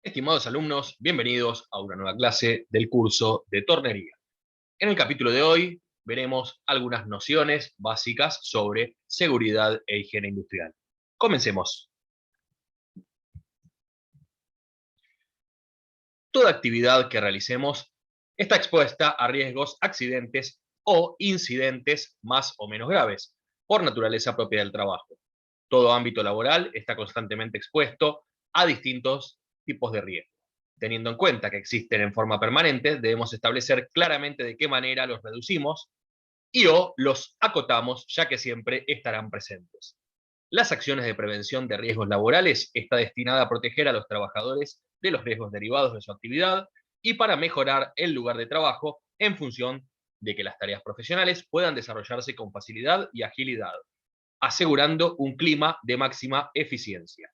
Estimados alumnos, bienvenidos a una nueva clase del curso de tornería. En el capítulo de hoy veremos algunas nociones básicas sobre seguridad e higiene industrial. Comencemos. Toda actividad que realicemos está expuesta a riesgos, accidentes o incidentes más o menos graves, por naturaleza propia del trabajo. Todo ámbito laboral está constantemente expuesto a distintos tipos de riesgos. Teniendo en cuenta que existen en forma permanente, debemos establecer claramente de qué manera los reducimos y o los acotamos, ya que siempre estarán presentes. Las acciones de prevención de riesgos laborales está destinada a proteger a los trabajadores de los riesgos derivados de su actividad y para mejorar el lugar de trabajo en función de que las tareas profesionales puedan desarrollarse con facilidad y agilidad, asegurando un clima de máxima eficiencia.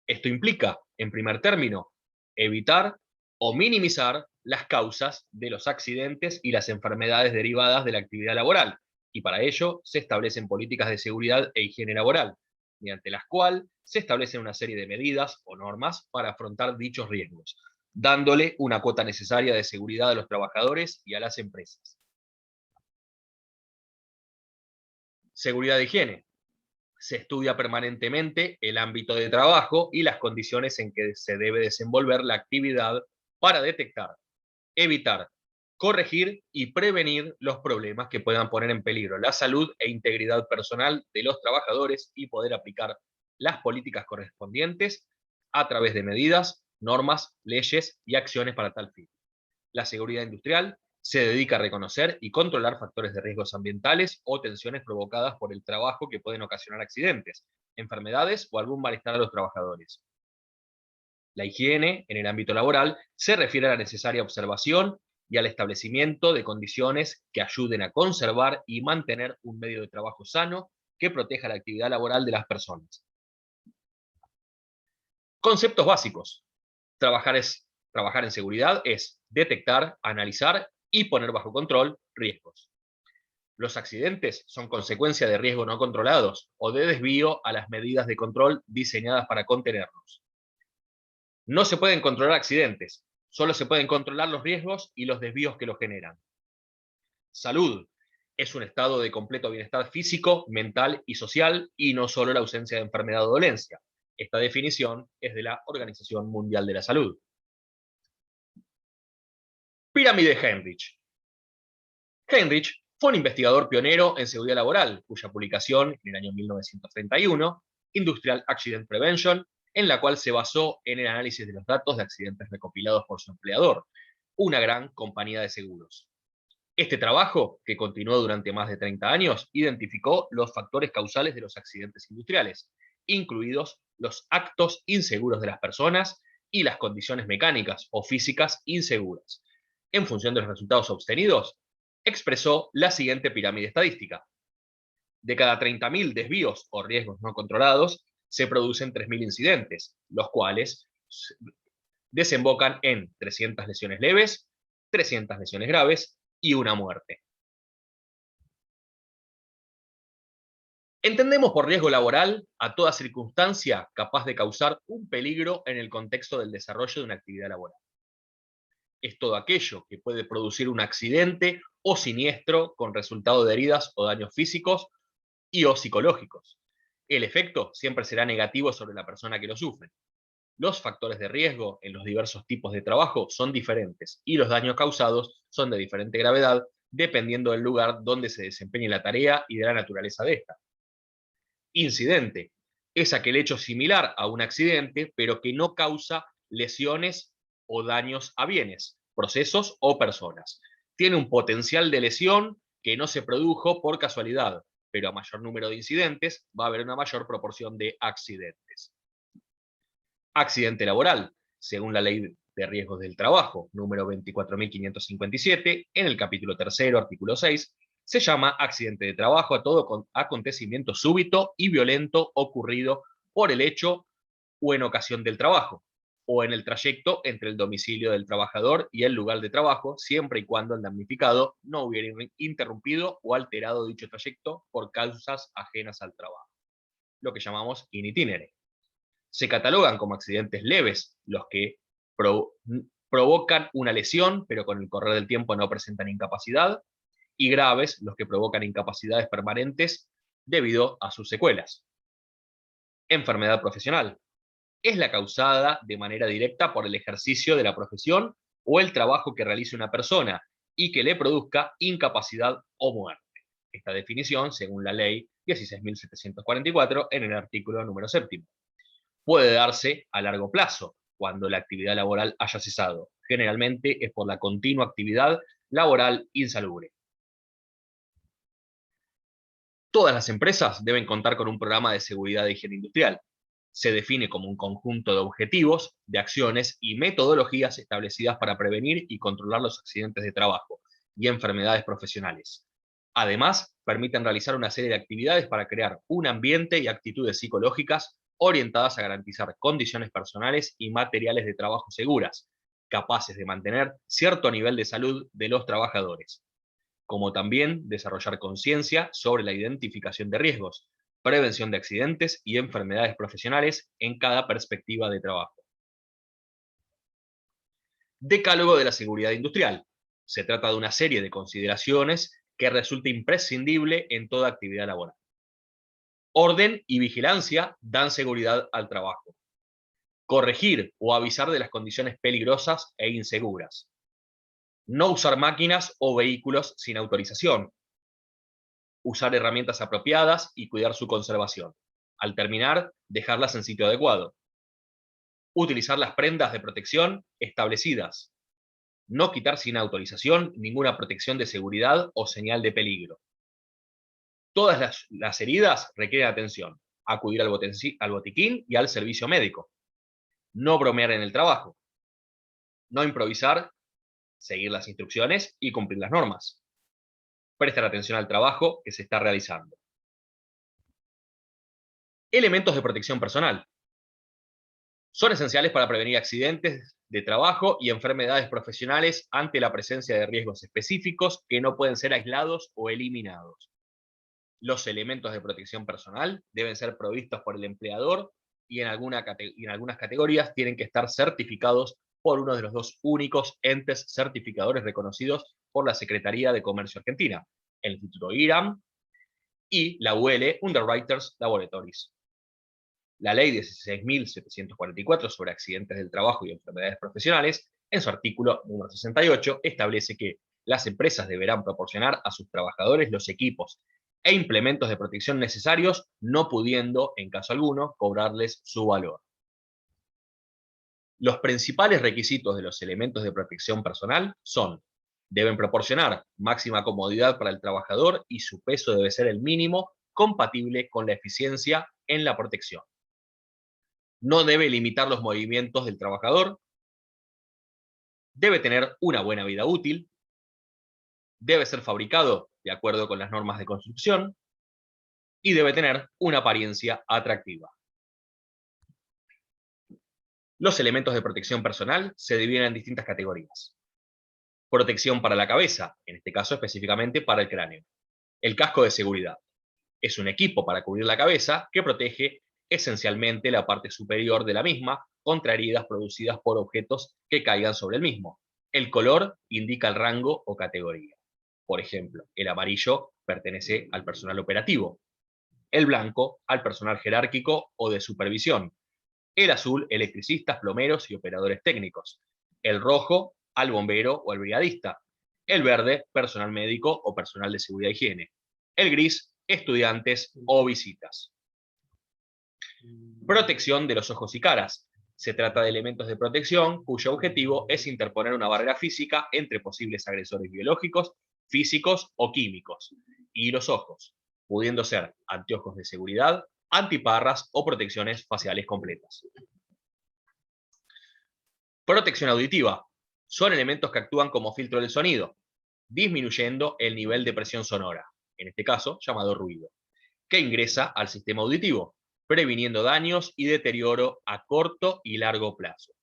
Esto implica, en primer término, evitar o minimizar las causas de los accidentes y las enfermedades derivadas de la actividad laboral, y para ello se establecen políticas de seguridad e higiene laboral, mediante las cuales se establecen una serie de medidas o normas para afrontar dichos riesgos, dándole una cuota necesaria de seguridad a los trabajadores y a las empresas. Seguridad e higiene. Se estudia permanentemente el ámbito de trabajo y las condiciones en que se debe desenvolver la actividad para detectar, evitar, corregir y prevenir los problemas que puedan poner en peligro la salud e integridad personal de los trabajadores y poder aplicar las políticas correspondientes a través de medidas, normas, leyes y acciones para tal fin. La seguridad industrial se dedica a reconocer y controlar factores de riesgos ambientales o tensiones provocadas por el trabajo que pueden ocasionar accidentes, enfermedades o algún malestar a los trabajadores. La higiene en el ámbito laboral se refiere a la necesaria observación y al establecimiento de condiciones que ayuden a conservar y mantener un medio de trabajo sano que proteja la actividad laboral de las personas. Conceptos básicos. Trabajar en seguridad es detectar, analizar y poner bajo control riesgos. Los accidentes son consecuencia de riesgos no controlados o de desvío a las medidas de control diseñadas para contenerlos. No se pueden controlar accidentes, solo se pueden controlar los riesgos y los desvíos que los generan. Salud es un estado de completo bienestar físico, mental y social, y no solo la ausencia de enfermedad o dolencia. Esta definición es de la Organización Mundial de la Salud. Pirámide Heinrich. Heinrich fue un investigador pionero en seguridad laboral, cuya publicación en el año 1931, Industrial Accident Prevention, en la cual se basó en el análisis de los datos de accidentes recopilados por su empleador, una gran compañía de seguros. Este trabajo, que continuó durante más de 30 años, identificó los factores causales de los accidentes industriales, incluidos los actos inseguros de las personas y las condiciones mecánicas o físicas inseguras. En función de los resultados obtenidos, expresó la siguiente pirámide estadística. De cada 30.000 desvíos o riesgos no controlados, se producen 3.000 incidentes, los cuales desembocan en 300 lesiones leves, 300 lesiones graves y una muerte. Entendemos por riesgo laboral a toda circunstancia capaz de causar un peligro en el contexto del desarrollo de una actividad laboral. Es todo aquello que puede producir un accidente o siniestro con resultado de heridas o daños físicos y o psicológicos. El efecto siempre será negativo sobre la persona que lo sufre. Los factores de riesgo en los diversos tipos de trabajo son diferentes y los daños causados son de diferente gravedad dependiendo del lugar donde se desempeñe la tarea y de la naturaleza de esta. Incidente es aquel hecho similar a un accidente, pero que no causa lesiones o daños a bienes, procesos o personas. Tiene un potencial de lesión que no se produjo por casualidad, pero a mayor número de incidentes va a haber una mayor proporción de accidentes. Accidente laboral, según la Ley de Riesgos del Trabajo, número 24.557, en el capítulo 3, artículo 6, se llama accidente de trabajo a todo acontecimiento súbito y violento ocurrido por el hecho o en ocasión del trabajo, o en el trayecto entre el domicilio del trabajador y el lugar de trabajo, siempre y cuando el damnificado no hubiera interrumpido o alterado dicho trayecto por causas ajenas al trabajo, lo que llamamos in itinere. Se catalogan como accidentes leves los que provocan una lesión, pero con el correr del tiempo no presentan incapacidad, y graves los que provocan incapacidades permanentes debido a sus secuelas. Enfermedad profesional. Es la causada de manera directa por el ejercicio de la profesión o el trabajo que realice una persona y que le produzca incapacidad o muerte. Esta definición, según la ley 16.744, en el artículo número 7. Puede darse a largo plazo, cuando la actividad laboral haya cesado. Generalmente es por la continua actividad laboral insalubre. Todas las empresas deben contar con un programa de seguridad e higiene industrial. Se define como un conjunto de objetivos, de acciones y metodologías establecidas para prevenir y controlar los accidentes de trabajo y enfermedades profesionales. Además, permiten realizar una serie de actividades para crear un ambiente y actitudes psicológicas orientadas a garantizar condiciones personales y materiales de trabajo seguras, capaces de mantener cierto nivel de salud de los trabajadores, como también desarrollar conciencia sobre la identificación de riesgos, prevención de accidentes y enfermedades profesionales en cada perspectiva de trabajo. Decálogo de la seguridad industrial. Se trata de una serie de consideraciones que resulta imprescindible en toda actividad laboral. Orden y vigilancia dan seguridad al trabajo. Corregir o avisar de las condiciones peligrosas e inseguras. No usar máquinas o vehículos sin autorización. Usar herramientas apropiadas y cuidar su conservación. Al terminar, dejarlas en sitio adecuado. Utilizar las prendas de protección establecidas. No quitar sin autorización ninguna protección de seguridad o señal de peligro. Todas las heridas requieren atención. Acudir al botiquín y al servicio médico. No bromear en el trabajo. No improvisar, seguir las instrucciones y cumplir las normas. Prestar atención al trabajo que se está realizando. Elementos de protección personal. Son esenciales para prevenir accidentes de trabajo y enfermedades profesionales ante la presencia de riesgos específicos que no pueden ser aislados o eliminados. Los elementos de protección personal deben ser provistos por el empleador y en algunas categorías tienen que estar certificados por uno de los dos únicos entes certificadores reconocidos por la Secretaría de Comercio Argentina, el Instituto IRAM y la UL Underwriters Laboratories. La Ley 16.744 sobre accidentes del trabajo y enfermedades profesionales, en su artículo número 68, establece que las empresas deberán proporcionar a sus trabajadores los equipos e implementos de protección necesarios, no pudiendo, en caso alguno, cobrarles su valor. Los principales requisitos de los elementos de protección personal son: deben proporcionar máxima comodidad para el trabajador y su peso debe ser el mínimo compatible con la eficiencia en la protección. No debe limitar los movimientos del trabajador, debe tener una buena vida útil, debe ser fabricado de acuerdo con las normas de construcción y debe tener una apariencia atractiva. Los elementos de protección personal se dividen en distintas categorías. Protección para la cabeza, en este caso específicamente para el cráneo. El casco de seguridad. Es un equipo para cubrir la cabeza que protege esencialmente la parte superior de la misma contra heridas producidas por objetos que caigan sobre el mismo. El color indica el rango o categoría. Por ejemplo, el amarillo pertenece al personal operativo, el blanco al personal jerárquico o de supervisión, el azul electricistas, plomeros y operadores técnicos, el rojo al bombero o al brigadista, el verde personal médico o personal de seguridad e higiene, el gris estudiantes o visitas. Protección de los ojos y caras. Se trata de elementos de protección cuyo objetivo es interponer una barrera física entre posibles agresores biológicos, físicos o químicos y los ojos, pudiendo ser anteojos de seguridad, antiparras o protecciones faciales completas. Protección auditiva. Son elementos que actúan como filtro del sonido, disminuyendo el nivel de presión sonora, en este caso llamado ruido, que ingresa al sistema auditivo, previniendo daños y deterioro a corto y largo plazo.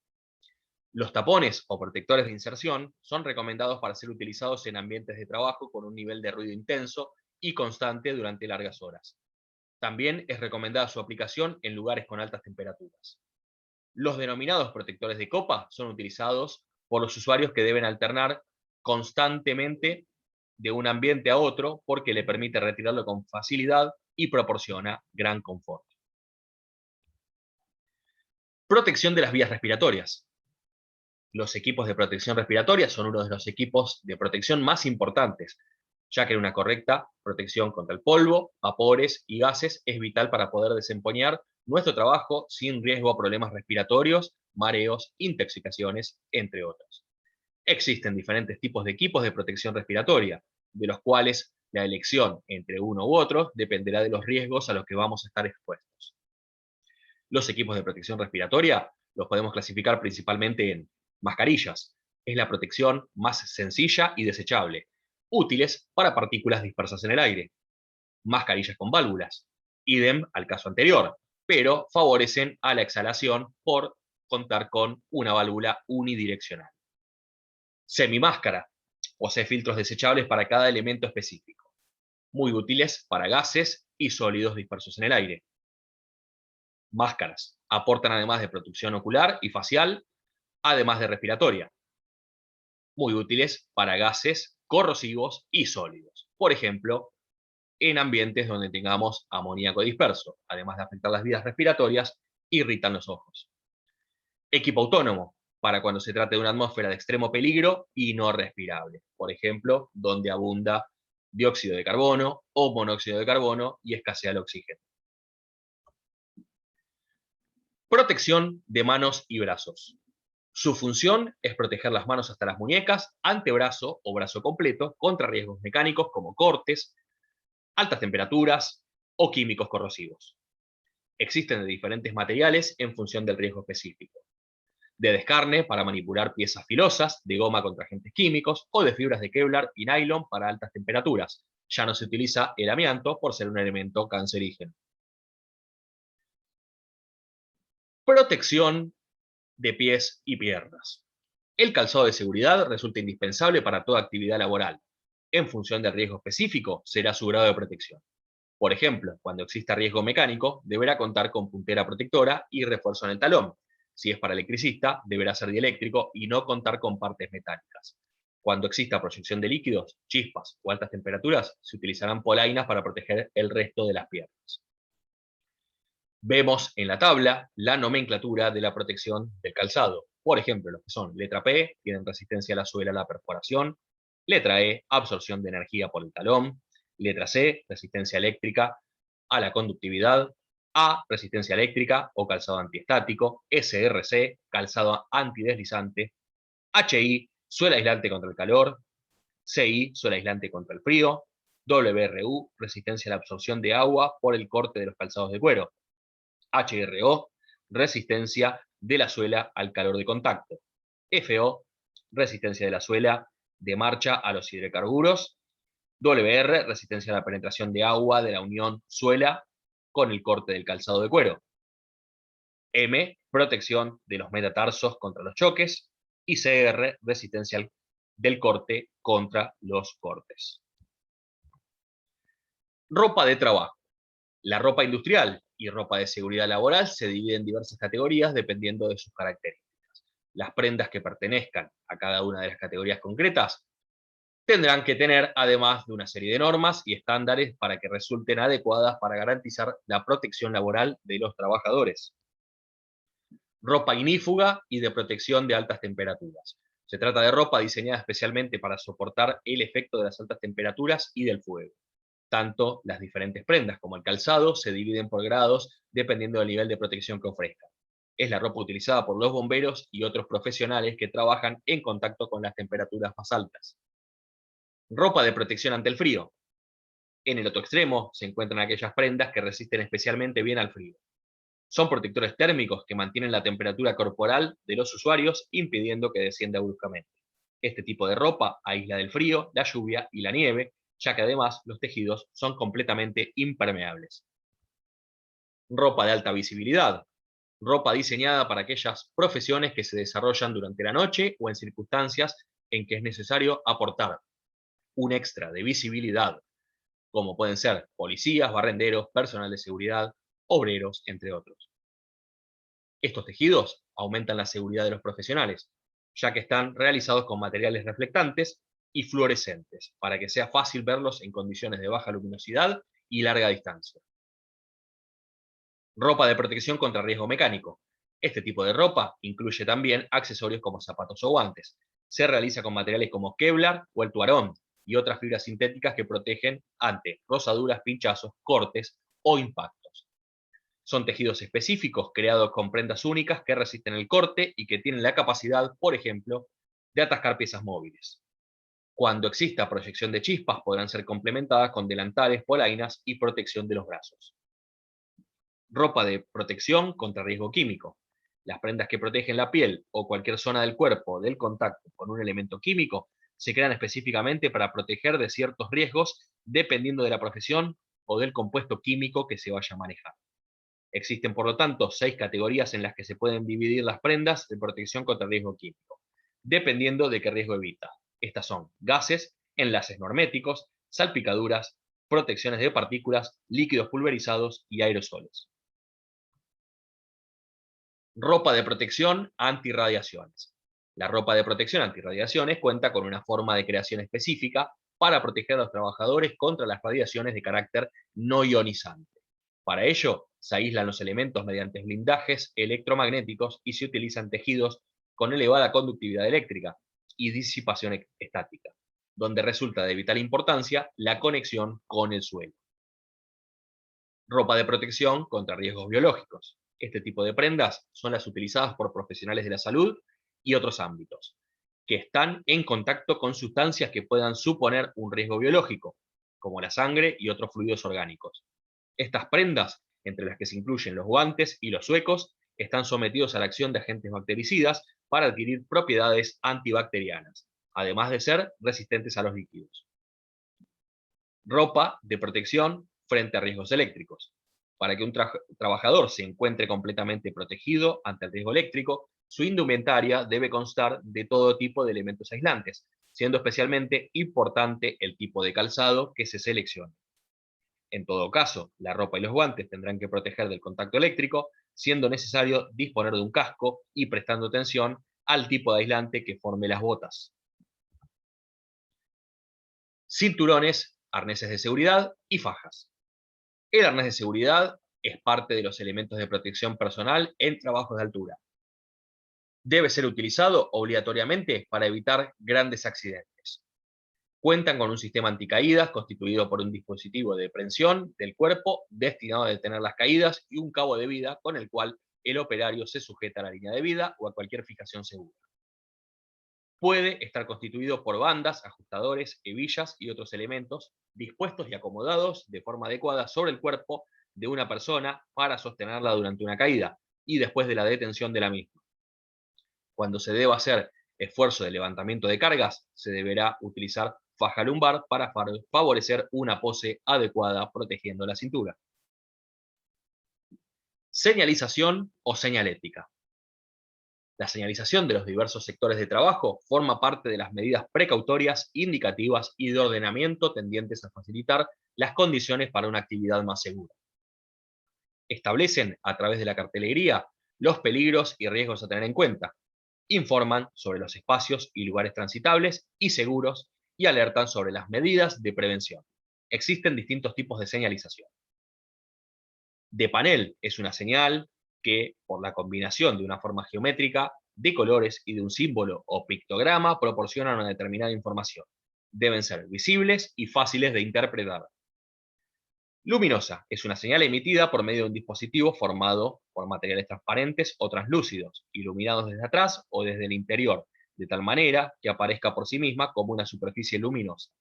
Los tapones o protectores de inserción son recomendados para ser utilizados en ambientes de trabajo con un nivel de ruido intenso y constante durante largas horas. También es recomendada su aplicación en lugares con altas temperaturas. Los denominados protectores de copa son utilizados por los usuarios que deben alternar constantemente de un ambiente a otro porque le permite retirarlo con facilidad y proporciona gran confort. Protección de las vías respiratorias. Los equipos de protección respiratoria son uno de los equipos de protección más importantes, ya que una correcta protección contra el polvo, vapores y gases es vital para poder desempeñar nuestro trabajo sin riesgo a problemas respiratorios, mareos, intoxicaciones, entre otros. Existen diferentes tipos de equipos de protección respiratoria, de los cuales la elección entre uno u otro dependerá de los riesgos a los que vamos a estar expuestos. Los equipos de protección respiratoria los podemos clasificar principalmente en mascarillas. Es la protección más sencilla y desechable, útiles para partículas dispersas en el aire. Mascarillas con válvulas, idem al caso anterior, pero favorecen a la exhalación por contar con una válvula unidireccional. Semimáscara, posee filtros desechables para cada elemento específico, muy útiles para gases y sólidos dispersos en el aire. Máscaras, aportan además de protección ocular y facial, además de respiratoria, muy útiles para gases corrosivos y sólidos. Por ejemplo, en ambientes donde tengamos amoníaco disperso, además de afectar las vías respiratorias, irritan los ojos. Equipo autónomo, para cuando se trate de una atmósfera de extremo peligro y no respirable. Por ejemplo, donde abunda dióxido de carbono o monóxido de carbono y escasea el oxígeno. Protección de manos y brazos. Su función es proteger las manos hasta las muñecas, antebrazo o brazo completo contra riesgos mecánicos como cortes, altas temperaturas o químicos corrosivos. Existen de diferentes materiales en función del riesgo específico. De descarne para manipular piezas filosas, de goma contra agentes químicos o de fibras de Kevlar y nylon para altas temperaturas. Ya no se utiliza el amianto por ser un elemento cancerígeno. Protección de pies y piernas. El calzado de seguridad resulta indispensable para toda actividad laboral. En función del riesgo específico, será su grado de protección. Por ejemplo, cuando exista riesgo mecánico, deberá contar con puntera protectora y refuerzo en el talón. Si es para electricista, deberá ser dieléctrico y no contar con partes metálicas. Cuando exista proyección de líquidos, chispas o altas temperaturas, se utilizarán polainas para proteger el resto de las piernas. Vemos en la tabla la nomenclatura de la protección del calzado. Por ejemplo, los que son letra P, tienen resistencia a la suela a la perforación. Letra E, absorción de energía por el talón. Letra C, resistencia eléctrica a la conductividad. A, resistencia eléctrica o calzado antiestático. SRC, calzado antideslizante. HI, suela aislante contra el calor. CI, suela aislante contra el frío. WRU, resistencia a la absorción de agua por el corte de los calzados de cuero. HRO, resistencia de la suela al calor de contacto. FO, resistencia de la suela de marcha a los hidrocarburos. WR, resistencia a la penetración de agua de la unión suela con el corte del calzado de cuero. M, protección de los metatarsos contra los choques. Y CR, resistencia del corte contra los cortes. Ropa de trabajo. La ropa industrial y ropa de seguridad laboral se divide en diversas categorías dependiendo de sus características. Las prendas que pertenezcan a cada una de las categorías concretas tendrán que tener, además de una serie de normas y estándares para que resulten adecuadas para garantizar la protección laboral de los trabajadores. Ropa ignífuga y de protección de altas temperaturas. Se trata de ropa diseñada especialmente para soportar el efecto de las altas temperaturas y del fuego. Tanto las diferentes prendas como el calzado se dividen por grados dependiendo del nivel de protección que ofrezcan. Es la ropa utilizada por los bomberos y otros profesionales que trabajan en contacto con las temperaturas más altas. Ropa de protección ante el frío. En el otro extremo se encuentran aquellas prendas que resisten especialmente bien al frío. Son protectores térmicos que mantienen la temperatura corporal de los usuarios impidiendo que descienda bruscamente. Este tipo de ropa aísla del frío, la lluvia y la nieve, ya que además los tejidos son completamente impermeables. Ropa de alta visibilidad. Ropa diseñada para aquellas profesiones que se desarrollan durante la noche o en circunstancias en que es necesario aportar un extra de visibilidad como pueden ser policías, barrenderos, personal de seguridad, obreros, entre otros. Estos tejidos aumentan la seguridad de los profesionales, ya que están realizados con materiales reflectantes y fluorescentes, para que sea fácil verlos en condiciones de baja luminosidad y larga distancia. Ropa de protección contra riesgo mecánico. Este tipo de ropa incluye también accesorios como zapatos o guantes. Se realiza con materiales como Kevlar o el Tuarón y otras fibras sintéticas que protegen ante rozaduras, pinchazos, cortes o impactos. Son tejidos específicos creados con prendas únicas que resisten el corte y que tienen la capacidad, por ejemplo, de atascar piezas móviles. Cuando exista proyección de chispas, podrán ser complementadas con delantales, polainas y protección de los brazos. Ropa de protección contra riesgo químico. Las prendas que protegen la piel o cualquier zona del cuerpo del contacto con un elemento químico se crean específicamente para proteger de ciertos riesgos dependiendo de la profesión o del compuesto químico que se vaya a manejar. Existen, por lo tanto, 6 categorías en las que se pueden dividir las prendas de protección contra riesgo químico, dependiendo de qué riesgo evita. Estas son gases, enlaces no herméticos, salpicaduras, protecciones de partículas, líquidos pulverizados y aerosoles. Ropa de protección antirradiaciones. La ropa de protección antirradiaciones cuenta con una forma de creación específica para proteger a los trabajadores contra las radiaciones de carácter no ionizante. Para ello, se aíslan los elementos mediante blindajes electromagnéticos y se utilizan tejidos con elevada conductividad eléctrica y disipación estática, donde resulta de vital importancia la conexión con el suelo. Ropa de protección contra riesgos biológicos. Este tipo de prendas son las utilizadas por profesionales de la salud y otros ámbitos, que están en contacto con sustancias que puedan suponer un riesgo biológico, como la sangre y otros fluidos orgánicos. Estas prendas, entre las que se incluyen los guantes y los suecos, están sometidos a la acción de agentes bactericidas para adquirir propiedades antibacterianas, además de ser resistentes a los líquidos. Ropa de protección frente a riesgos eléctricos. Para que un trabajador se encuentre completamente protegido ante el riesgo eléctrico, su indumentaria debe constar de todo tipo de elementos aislantes, siendo especialmente importante el tipo de calzado que se seleccione. En todo caso, la ropa y los guantes tendrán que proteger del contacto eléctrico, siendo necesario disponer de un casco y prestando atención al tipo de aislante que forme las botas. Cinturones, arneses de seguridad y fajas. El arnés de seguridad es parte de los elementos de protección personal en trabajos de altura. Debe ser utilizado obligatoriamente para evitar grandes accidentes. Cuentan con un sistema anticaídas constituido por un dispositivo de prensión del cuerpo destinado a detener las caídas y un cabo de vida con el cual el operario se sujeta a la línea de vida o a cualquier fijación segura. Puede estar constituido por bandas, ajustadores, hebillas y otros elementos dispuestos y acomodados de forma adecuada sobre el cuerpo de una persona para sostenerla durante una caída y después de la detención de la misma. Cuando se deba hacer esfuerzo de levantamiento de cargas, se deberá utilizar faja lumbar para favorecer una pose adecuada protegiendo la cintura. Señalización o señalética. La señalización de los diversos sectores de trabajo forma parte de las medidas precautorias, indicativas y de ordenamiento tendientes a facilitar las condiciones para una actividad más segura. Establecen, a través de la cartelería, los peligros y riesgos a tener en cuenta, informan sobre los espacios y lugares transitables y seguros y alertan sobre las medidas de prevención. Existen distintos tipos de señalización. De panel es una señal que, por la combinación de una forma geométrica, de colores y de un símbolo o pictograma, proporcionan una determinada información. Deben ser visibles y fáciles de interpretar. Luminosa es una señal emitida por medio de un dispositivo formado por materiales transparentes o translúcidos, iluminados desde atrás o desde el interior, de tal manera que aparezca por sí misma como una superficie luminosa.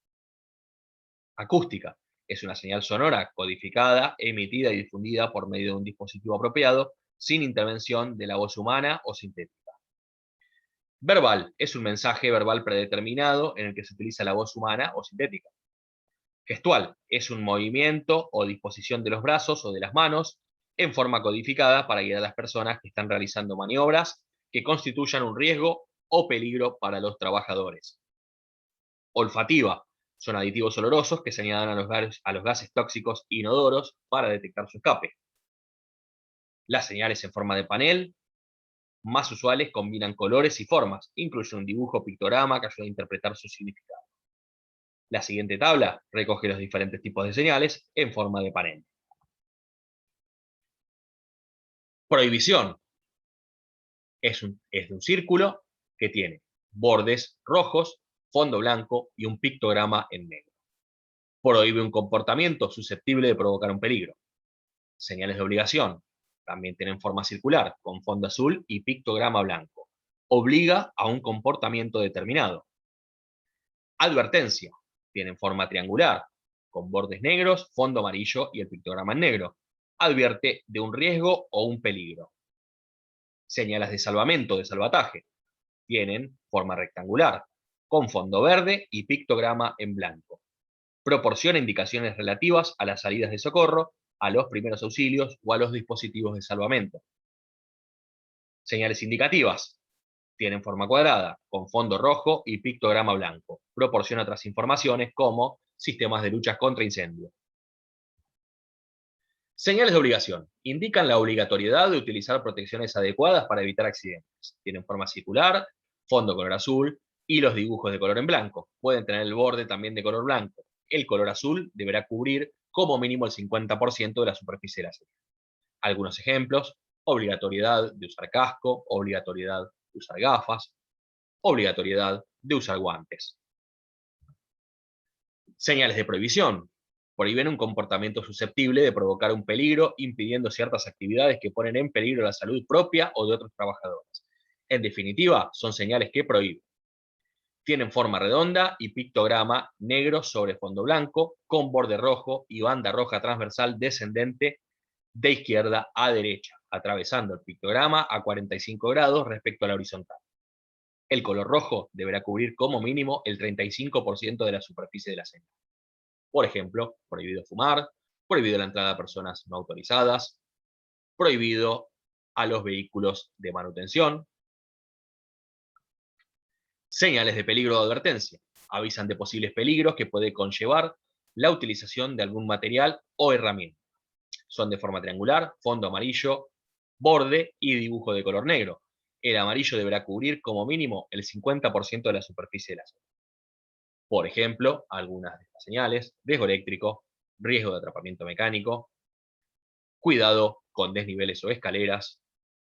Acústica es una señal sonora codificada, emitida y difundida por medio de un dispositivo apropiado, sin intervención de la voz humana o sintética. Verbal es un mensaje verbal predeterminado en el que se utiliza la voz humana o sintética. Gestual es un movimiento o disposición de los brazos o de las manos en forma codificada para guiar a las personas que están realizando maniobras que constituyan un riesgo o peligro para los trabajadores. Olfativa Son aditivos olorosos que se añaden a los gases tóxicos inodoros para detectar su escape. Las señales en forma de panel, más usuales, combinan colores y formas, incluyen un dibujo o pictograma que ayuda a interpretar su significado. La siguiente tabla recoge los diferentes tipos de señales en forma de panel. Prohibición es de un círculo que tiene bordes rojos, fondo blanco y un pictograma en negro. Prohíbe un comportamiento susceptible de provocar un peligro. Señales de obligación también tienen forma circular, con fondo azul y pictograma blanco. Obliga a un comportamiento determinado. Advertencia tienen forma triangular, con bordes negros, fondo amarillo y el pictograma en negro. Advierte de un riesgo o un peligro. Señales de salvamento, de salvataje, tienen forma rectangular, con fondo verde y pictograma en blanco. Proporciona indicaciones relativas a las salidas de socorro, a los primeros auxilios o a los dispositivos de salvamento. Señales indicativas. Tienen forma cuadrada, con fondo rojo y pictograma blanco. Proporciona otras informaciones como sistemas de luchas contra incendios. Señales de obligación. Indican la obligatoriedad de utilizar protecciones adecuadas para evitar accidentes. Tienen forma circular, fondo color azul y los dibujos de color en blanco. Pueden tener el borde también de color blanco. El color azul deberá cubrir como mínimo el 50% de la superficie de la señal. Algunos ejemplos: obligatoriedad de usar casco, obligatoriedad de usar gafas, obligatoriedad de usar guantes. Señales de prohibición. Prohíben un comportamiento susceptible de provocar un peligro, impidiendo ciertas actividades que ponen en peligro la salud propia o de otros trabajadores. En definitiva, son señales que prohíben. Tienen forma redonda y pictograma negro sobre fondo blanco, con borde rojo y banda roja transversal descendente de izquierda a derecha, atravesando el pictograma a 45 grados respecto a la horizontal. El color rojo deberá cubrir como mínimo el 35% de la superficie de la señal. Por ejemplo, prohibido fumar, prohibido la entrada a personas no autorizadas, prohibido a los vehículos de manutención. Señales de peligro o advertencia. Avisan de posibles peligros que puede conllevar la utilización de algún material o herramienta. Son de forma triangular, fondo amarillo, borde y dibujo de color negro. El amarillo deberá cubrir como mínimo el 50% de la superficie de la zona. Por ejemplo, algunas de estas señales: riesgo eléctrico, riesgo de atrapamiento mecánico, cuidado con desniveles o escaleras,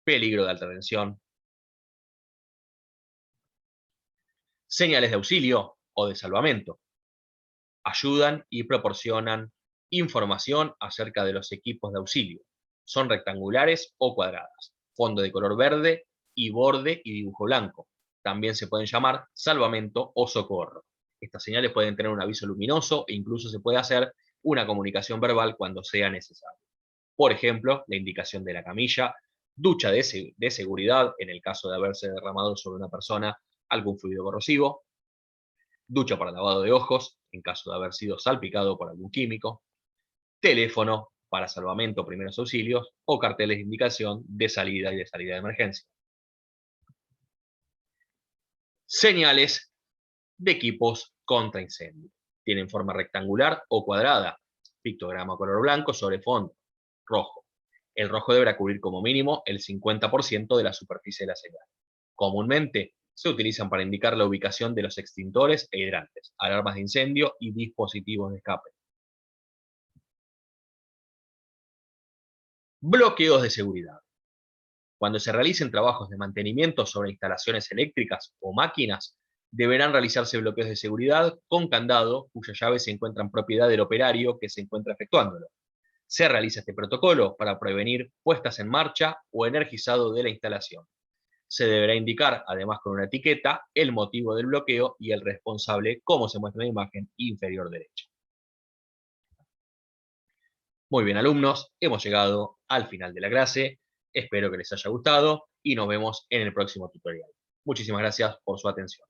peligro de alta tensión. Señales de auxilio o de salvamento. Ayudan y proporcionan información acerca de los equipos de auxilio. Son rectangulares o cuadradas, fondo de color verde y borde y dibujo blanco. También se pueden llamar salvamento o socorro. Estas señales pueden tener un aviso luminoso e incluso se puede hacer una comunicación verbal cuando sea necesario. Por ejemplo, la indicación de la camilla, ducha de seguridad en el caso de haberse derramado sobre una persona algún fluido corrosivo, ducha para lavado de ojos en caso de haber sido salpicado por algún químico, teléfono para salvamento, primeros auxilios o carteles de indicación de salida y de salida de emergencia. Señales de equipos contra incendio. Tienen forma rectangular o cuadrada, pictograma color blanco sobre fondo rojo. El rojo deberá cubrir como mínimo el 50% de la superficie de la señal. Comúnmente se utilizan para indicar la ubicación de los extintores e hidrantes, alarmas de incendio y dispositivos de escape. Bloqueos de seguridad. Cuando se realicen trabajos de mantenimiento sobre instalaciones eléctricas o máquinas, deberán realizarse bloqueos de seguridad con candado cuya llave se encuentra en propiedad del operario que se encuentra efectuándolo. Se realiza este protocolo para prevenir puestas en marcha o energizado de la instalación. Se deberá indicar, además con una etiqueta, el motivo del bloqueo y el responsable, como se muestra en la imagen inferior derecha. Muy bien, alumnos, hemos llegado al final de la clase. Espero que les haya gustado y nos vemos en el próximo tutorial. Muchísimas gracias por su atención.